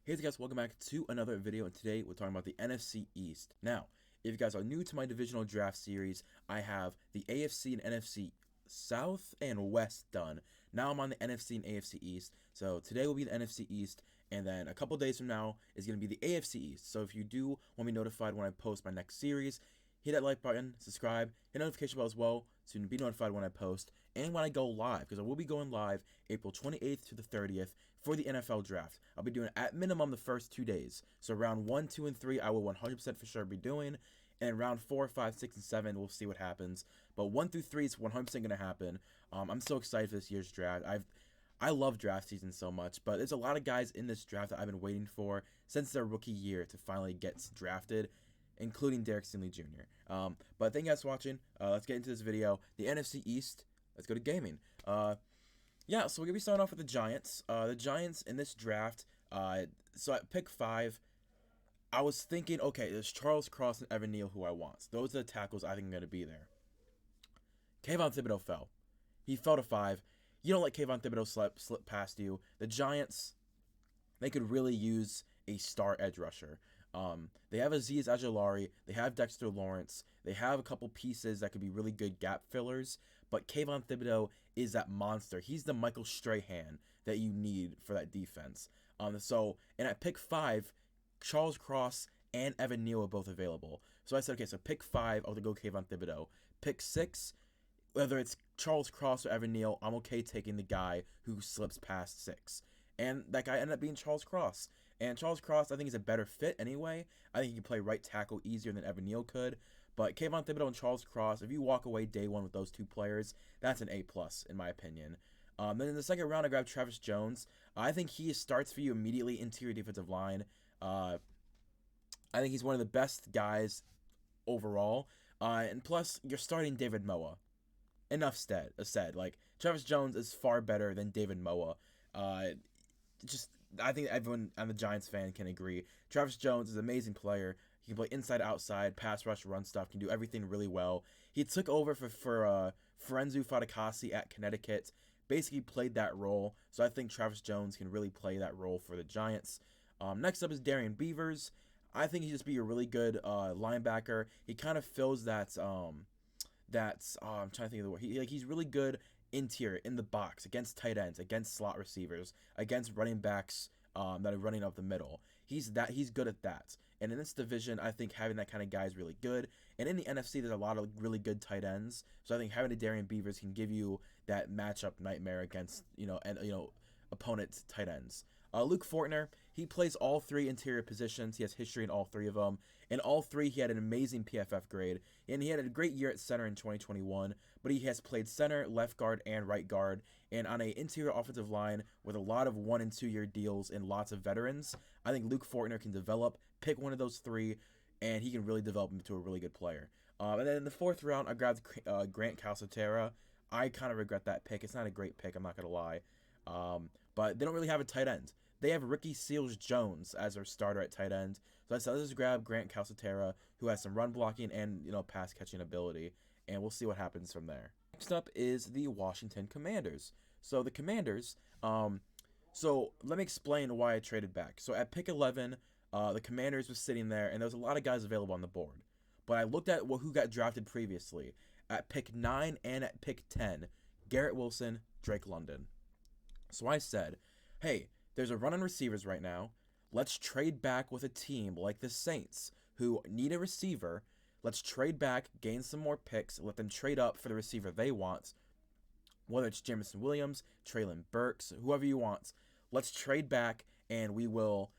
Hey guys, welcome back to another video, and today we're talking about the NFC East. Now, if you guys are new to my divisional draft series, I have the AFC and NFC South and West done. Now I'm on the NFC and AFC East, so today will be the NFC East, and then a couple days from now is going to be the AFC East. So if you do want to be notified when I post my next series, hit that like button, subscribe, hit notification bell as well to be notified when I post and when I go live, because I will be going live April 28th to the 30th for the NFL draft. I'll be doing at minimum the first 2 days. So round 1, 2, and 3 I will 100% for sure be doing, and round 4, 5, 6, and 7 we'll see what happens. But 1 through 3 is 100% going to happen. I'm so excited for this year's draft. I love draft season so much, but there's a lot of guys in this draft that I've been waiting for since their rookie year to finally get drafted, including Derek Stingley Jr. But thank you guys for watching. Let's get into this video. The NFC East, let's go to gaming. Yeah, so we're going to be starting off with the Giants. The Giants in this draft, so at pick 5, I was thinking, okay, there's Charles Cross and Evan Neal who I want. So those are the tackles I think are going to be there. Kayvon Thibodeau fell. He fell to 5. You don't let Kayvon Thibodeau slip past you. The Giants, they could really use a star edge rusher. They have Azeez Ojulari, they have Dexter Lawrence, they have a couple pieces that could be really good gap fillers, but Kayvon Thibodeau is that monster. He's the Michael Strahan that you need for that defense. And at pick 5, Charles Cross and Evan Neal are both available. So I said, okay, so pick 5, I'll go Kayvon Thibodeau. Pick 6, whether it's Charles Cross or Evan Neal, I'm okay taking the guy who slips past 6. And that guy ended up being Charles Cross. And Charles Cross, I think, is a better fit anyway. I think he can play right tackle easier than Evan Neal could. But Kayvon Thibodeau and Charles Cross, if you walk away day 1 with those two players, that's an A+, in my opinion. Then in the second round, I grabbed Travis Jones. I think he starts for you immediately, interior defensive line. I think he's one of the best guys overall. And plus, you're starting David Moa. Enough said. Like, Travis Jones is far better than David Moa. I think everyone on the Giants fan can agree. Travis Jones is an amazing player. He can play inside, outside, pass rush, run stuff. Can do everything really well. He took over for Ferenzu Fadakasi at Connecticut. Basically played that role. So I think Travis Jones can really play that role for the Giants. Next up is Darian Beavers. I think he'd just be a really good linebacker. He kind of fills that. I'm trying to think of the word. He's really good interior, in the box, against tight ends, against slot receivers, against running backs that are running up the middle. He's good at that. And in this division, I think having that kind of guy is really good. And in the NFC, there's a lot of really good tight ends. So I think having a Darian Beavers can give you that matchup nightmare against opponent tight ends. Luke Fortner, he plays all 3 interior positions. He has history in all 3 of them. In all 3, he had an amazing PFF grade, and he had a great year at center in 2021, but he has played center, left guard, and right guard, and on an interior offensive line with a lot of 1- and 2-year deals and lots of veterans. I think Luke Fortner can develop, pick one of those 3, and he can really develop into a really good player. And then in the 4th round, I grabbed Grant Calcaterra. I kind of regret that pick. It's not a great pick, I'm not going to lie. But they don't really have a tight end. They have Ricky Seals-Jones as their starter at tight end. So I said, let's just grab Grant Calcaterra, who has some run blocking and pass catching ability, and we'll see what happens from there. Next up is the Washington Commanders. So the Commanders, so let me explain why I traded back. So at pick 11, the Commanders was sitting there, and there was a lot of guys available on the board. But I looked at who got drafted previously. At pick 9 and at pick 10, Garrett Wilson, Drake London. So I said, hey, there's a run on receivers right now. Let's trade back with a team like the Saints who need a receiver. Let's trade back, gain some more picks, let them trade up for the receiver they want. Whether it's Jameson Williams, Treylon Burks, whoever you want. Let's trade back, and we will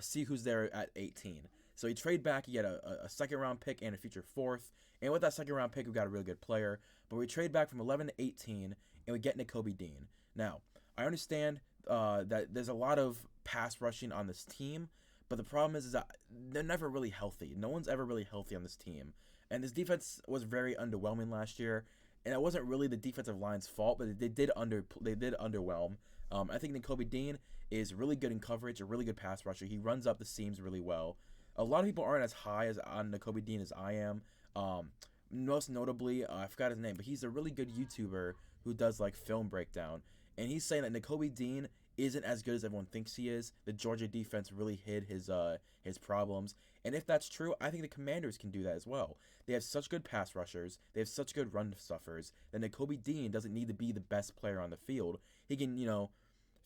see who's there at 18. So you trade back, you get a second-round pick and a future 4th. And with that second-round pick, we got a really good player. But we trade back from 11 to 18, and we get Nakobe Dean. Now, I understand that there's a lot of pass rushing on this team, but the problem is that they're never really healthy. No one's ever really healthy on this team. And this defense was very underwhelming last year, and it wasn't really the defensive line's fault, but they did underwhelm. I think Nakobe Dean is really good in coverage, a really good pass rusher. He runs up the seams really well. A lot of people aren't as high on Nakobe Dean as I am. Most notably, I forgot his name, but he's a really good YouTuber who does like film breakdown. And he's saying that Nakobe Dean isn't as good as everyone thinks he is. The Georgia defense really hid his problems. And if that's true, I think the Commanders can do that as well. They have such good pass rushers. They have such good run stuffers that Nakobe Dean doesn't need to be the best player on the field. He can,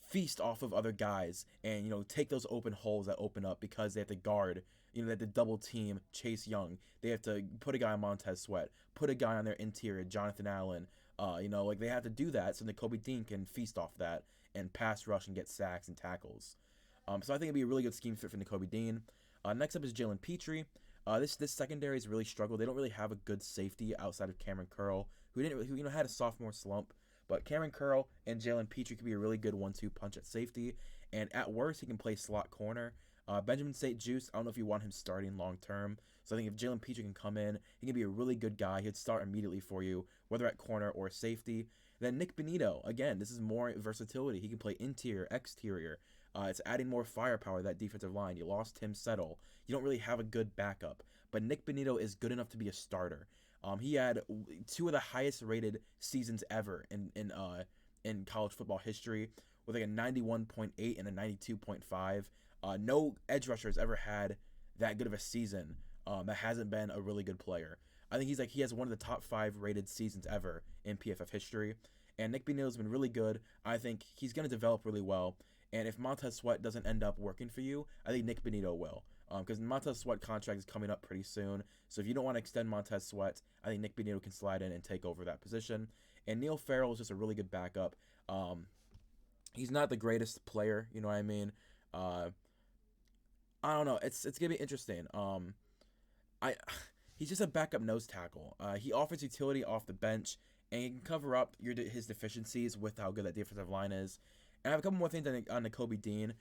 feast off of other guys and, take those open holes that open up because they have to guard. They have to double team Chase Young. They have to put a guy on Montez Sweat, put a guy on their interior, Jonathan Allen. They have to do that so Nakobe Dean can feast off that and pass rush and get sacks and tackles. So I think it'd be a really good scheme fit for Nakobe Dean. Next up is Jalen Petrie. This secondary has really struggled. They don't really have a good safety outside of Cameron Curl, who had a sophomore slump. But Cameron Curl and Jalen Petrie could be a really good 1-2 punch at safety. And at worst, he can play slot corner. Benjamin St. Juice, I don't know if you want him starting long term. So I think if Jalen Petrie can come in, he can be a really good guy. He'd start immediately for you, whether at corner or safety. Then Nick Benito, again, this is more versatility. He can play interior, exterior. It's adding more firepower to that defensive line. You lost Tim Settle. You don't really have a good backup. But Nick Benito is good enough to be a starter. He had 2 of the highest rated seasons ever in college football history, with like a 91.8 and a 92.5. No edge rusher has ever had that good of a season that hasn't been a really good player. I think he has one of the top 5 rated seasons ever in PFF history. And Nick Benito's been really good. I think he's going to develop really well. And if Montez Sweat doesn't end up working for you, I think Nick Benito will. Because Montez Sweat contract is coming up pretty soon. So if you don't want to extend Montez Sweat, I think Nick Benito can slide in and take over that position. And Neil Farrell is just a really good backup. He's not the greatest player, you know what I mean? I don't know. It's gonna be interesting. He's just a backup nose tackle. He offers utility off the bench, and he can cover up his deficiencies with how good that defensive line is. And I have a couple more things on Nakobe Dean.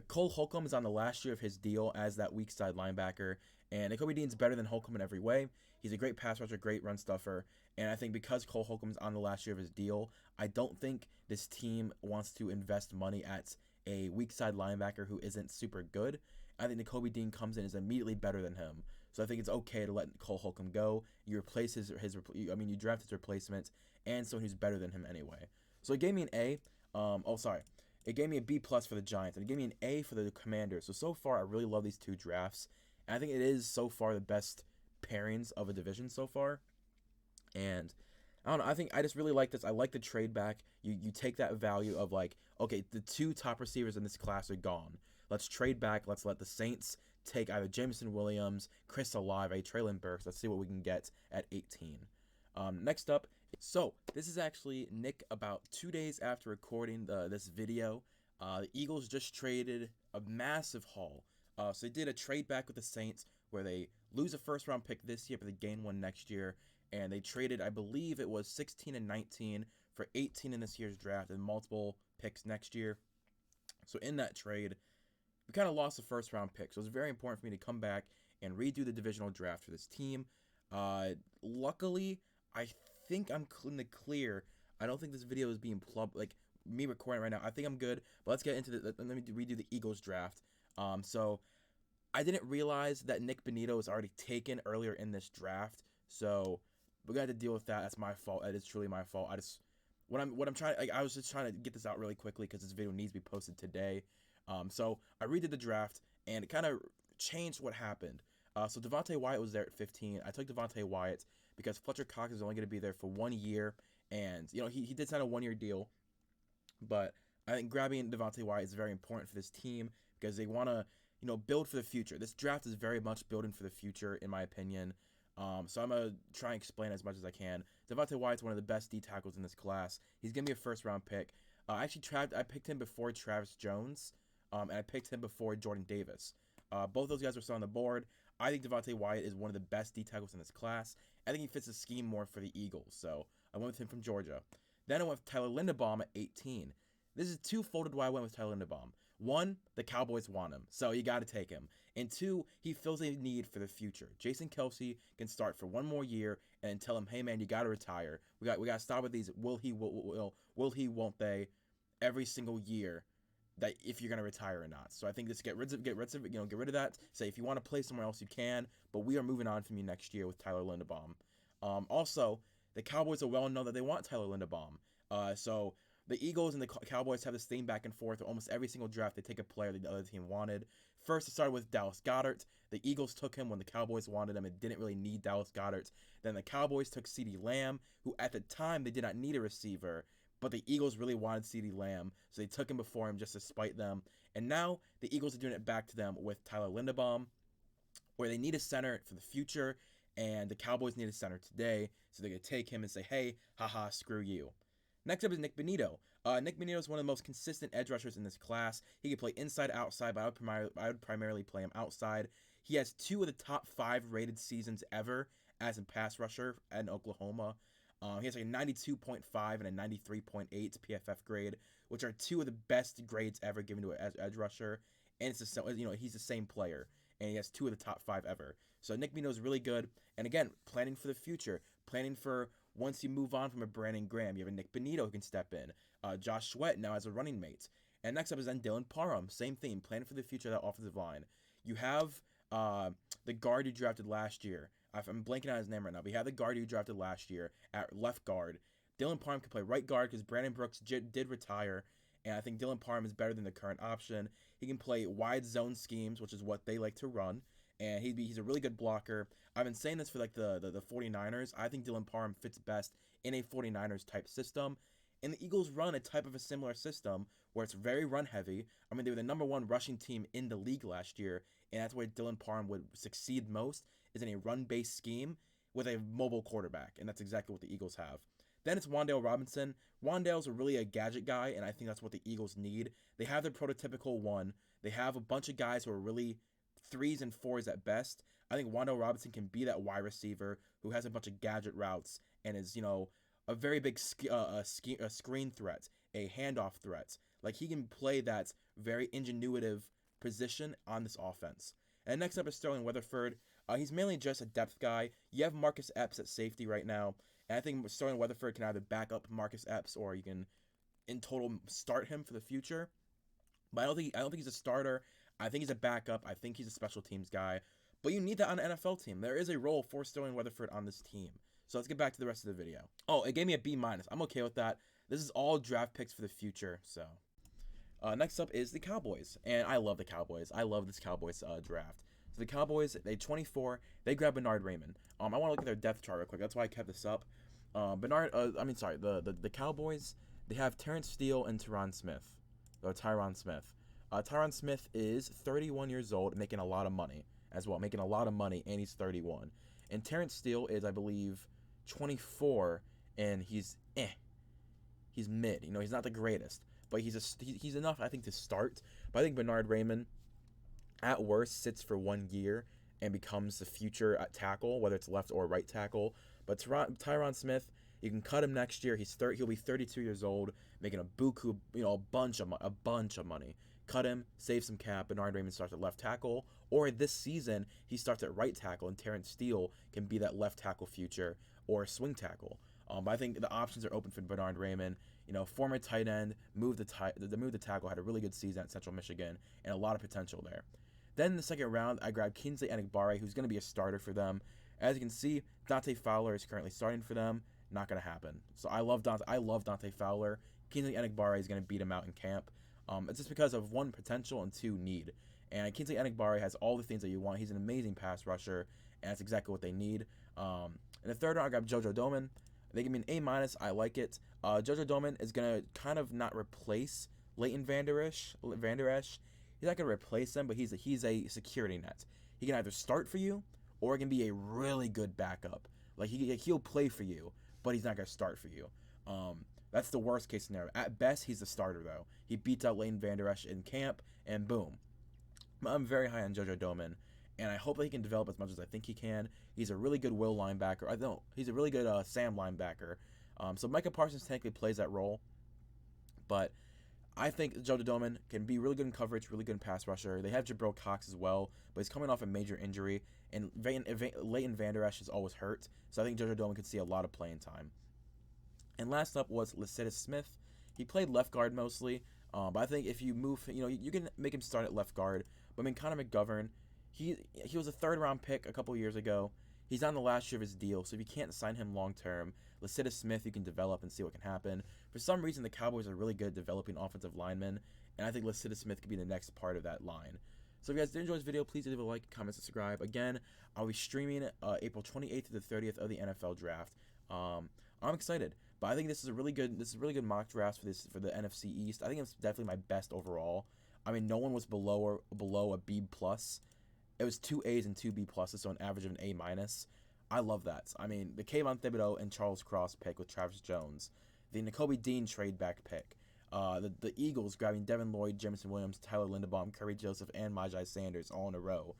Cole Holcomb is on the last year of his deal as that weak side linebacker, and Nakobe Dean's better than Holcomb in every way. He's a great pass rusher, great run stuffer, and I think because Cole Holcomb's on the last year of his deal, I don't think this team wants to invest money at a weak side linebacker who isn't super good. I think Nakobe Dean comes in and is immediately better than him. So I think it's okay to let Cole Holcomb go. You replace you draft his replacement and someone who's better than him anyway. So it gave me an A. It gave me a B+ for the Giants, and it gave me an A for the Commanders. So far, I really love these 2 drafts. And I think it is so far the best pairings of a division so far. And I don't know. I think I just really like this. I like the trade back. You take that value of like, okay, the 2 top receivers in this class are gone. Let's trade back. Let's let the Saints take either Jameson Williams, Chris Olave, Treylon Burks. Let's see what we can get at 18. Next up, so this is actually Nick about 2 days after recording this video. The Eagles just traded a massive haul. So they did a trade back with the Saints where they lose a first-round pick this year, but they gain one next year. And they traded, I believe it was 16 and 19 for 18 in this year's draft and multiple picks next year. So in that trade, we kind of lost the first-round pick. So it was very important for me to come back and redo the divisional draft for this team. Luckily, I think I'm in the clear. I don't think this video is being me recording right now. I think I'm good, but let's get into let me redo the Eagles draft. So I didn't realize that Nick Benito was already taken earlier in this draft, so we're gonna have to deal with that. That's my fault. That is truly my fault. I was just trying to get this out really quickly because this video needs to be posted today. So I redid the draft, and it kind of changed what happened. So Devontae Wyatt was there at 15. I took Devontae Wyatt because Fletcher Cox is only going to be there for 1 year, and he did sign a 1-year deal, but I think grabbing Devontae Wyatt is very important for this team because they want to build for the future. This draft is very much building for the future, in my opinion. So I'm going to try and explain as much as I can. Devontae Wyatt's one of the best D tackles in this class. He's going to be a first-round pick. I picked him before Travis Jones, and I picked him before Jordan Davis. Both those guys were still on the board. I think Devontae Wyatt is one of the best D tackles in this class. I think he fits the scheme more for the Eagles, so I went with him from Georgia. Then I went with Tyler Linderbaum at 18. This is twofold why I went with Tyler Linderbaum. 1, the Cowboys want him, so you got to take him. And 2, he fills a need for the future. Jason Kelce can start for 1 more year and tell him, hey man, you got to retire. We got to stop with these will he, won't they, every single year. That if you're gonna retire or not. So I think just get rid of that. Say if you want to play somewhere else, you can. But we are moving on from you next year with Tyler Linderbaum. Also, the Cowboys are well known that they want Tyler Linderbaum. So The Eagles and the Cowboys have this thing back and forth. Almost every single draft, they take a player that the other team wanted. First, it started with Dallas Goedert. The Eagles took him when the Cowboys wanted him and didn't really need Dallas Goedert. Then the Cowboys took CeeDee Lamb, who at the time they did not need a receiver, but the Eagles really wanted CeeDee Lamb, so they took him before him just to spite them. And now the Eagles are doing it back to them with Tyler Linderbaum, where they need a center for the future, and the Cowboys need a center today, so they're going to take him and say, hey, haha, screw you. Next up is Nick Bonito. Nick Bonito is one of the most consistent edge rushers in this class. He can play inside, outside, but I would primarily play him outside. He has 2 of the top 5 rated seasons ever as a pass rusher in Oklahoma. He has like a 92.5 and a 93.8 PFF grade, which are 2 of the best grades ever given to an edge rusher. And it's he's the same player, and he has 2 of the top 5 ever. So Nick Bonito is really good. And again, planning for the future, planning for once you move on from a Brandon Graham, you have a Nick Bonito who can step in. Josh Sweat now has a running mate. And next up is then Dylan Parham. Same thing, planning for the future of that offensive line. You have the guard you drafted last year. I'm blanking on his name right now, but you have the guard you drafted last year at left guard. Dylan Parham can play right guard because Brandon Brooks did retire, and I think Dylan Parham is better than the current option. He can play wide zone schemes, which is what they like to run, and he's a really good blocker. I've been saying this for like the 49ers. I think Dylan Parham fits best in a 49ers type system, and the Eagles run a type of a similar system where it's very run heavy. I mean, they were the #1 rushing team in the league last year, and that's where Dylan Parham would succeed most, is in a run-based scheme with a mobile quarterback, and that's exactly what the Eagles have. Then it's Wan'Dale Robinson. Wan'Dale's really a gadget guy, and I think that's what the Eagles need. They have their prototypical one. They have a bunch of guys who are really 3s and 4s at best. I think Wan'Dale Robinson can be that wide receiver who has a bunch of gadget routes and is, a very big screen threat, a handoff threat. Like, he can play that very ingenuitive position on this offense. And next up is Sterling Weatherford. He's mainly just a depth guy. You have Marcus Epps at safety right now, and I think Sterling Weatherford can either back up Marcus Epps or you can, in total, start him for the future. But I don't think he's a starter. I think he's a backup. I think he's a special teams guy. But you need that on an NFL team. There is a role for Sterling Weatherford on this team. So let's get back to the rest of the video. Oh, it gave me a B-. I'm okay with that. This is all draft picks for the future. So next up is the Cowboys, and I love the Cowboys. I love this Cowboys draft. So the Cowboys, they 24. They grab Bernard Raymond. I want to look at their depth chart real quick. That's why I kept this up. The Cowboys, they have Terrence Steele and Tyron Smith. Tyron Smith is 31 years old, making a lot of money as well. Making a lot of money, and he's 31. And Terrence Steele is, I believe, 24, and he's mid. He's not the greatest, but he's enough, I think, to start. But I think Bernard Raymond, at worst, sits for 1 year and becomes the future at tackle, whether it's left or right tackle. But Tyron Smith, you can cut him next year. He'll be 32 years old, making a buku, a bunch of money. Cut him, save some cap. Bernard Raymond starts at left tackle, or this season he starts at right tackle, and Terrence Steele can be that left tackle future or swing tackle. But I think the options are open for Bernard Raymond. Former tight end, moved to tackle, had a really good season at Central Michigan, and a lot of potential there. Then in the second round, I grabbed Kingsley Enagbare, who's going to be a starter for them. As you can see, Dante Fowler is currently starting for them. Not going to happen. So I love Dante Fowler. Kingsley Enagbare is going to beat him out in camp. It's just because of 1, potential, and 2, need. And Kingsley Enagbare has all the things that you want. He's an amazing pass rusher, and that's exactly what they need. In the third round, I grabbed JoJo Domann. They give me an A-. I like it. JoJo Domann is going to kind of not replace Leighton Vander Esch. He's not going to replace him, but he's a security net. He can either start for you, or he can be a really good backup. Like, he'll play for you, but he's not going to start for you. That's the worst case scenario. At best, he's the starter, though. He beats out Leighton Vander Esch in camp, and boom. I'm very high on JoJo Domann, and I hope that he can develop as much as I think he can. He's a really good will linebacker. He's a really good Sam linebacker. So Micah Parsons technically plays that role, but I think JoJo Domann can be really good in coverage, really good in pass rusher. They have Jabril Cox as well, but he's coming off a major injury, and Leighton Vander Esch is always hurt, so I think JoJo Domann could see a lot of playing time. And last up was Lycidas Smith. He played left guard mostly, but I think if you move, you can make him start at left guard. But Connor McGovern, he was a 3rd-round pick a couple years ago. He's on the last year of his deal, so if you can't sign him long term, Lecitus Smith you can develop and see what can happen. For some reason, the Cowboys are really good at developing offensive linemen, and I think Lecitus Smith could be the next part of that line. So if you guys did enjoy this video, please leave a like, comment, subscribe. Again, I'll be streaming April 28th to the 30th of the NFL draft. I'm excited, but I think this is a really good mock draft for the NFC East. I think it's definitely my best overall. I mean, no one was below a B plus. It was 2 A's and 2 B pluses, so an average of an A minus. I love that. I mean, the Kayvon Thibodeau and Charles Cross pick with Travis Jones, the Nakobe Dean trade back pick, the Eagles grabbing Devin Lloyd, Jameson Williams, Tyler Linderbaum, Curry Joseph, and Majai Sanders all in a row,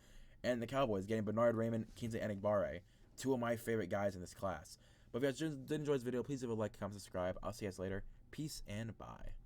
and the Cowboys getting Bernard Raymond, Kingsley Enagbare, two of my favorite guys in this class. But if you guys did enjoy this video, please leave a like, comment, subscribe. I'll see you guys later. Peace and bye.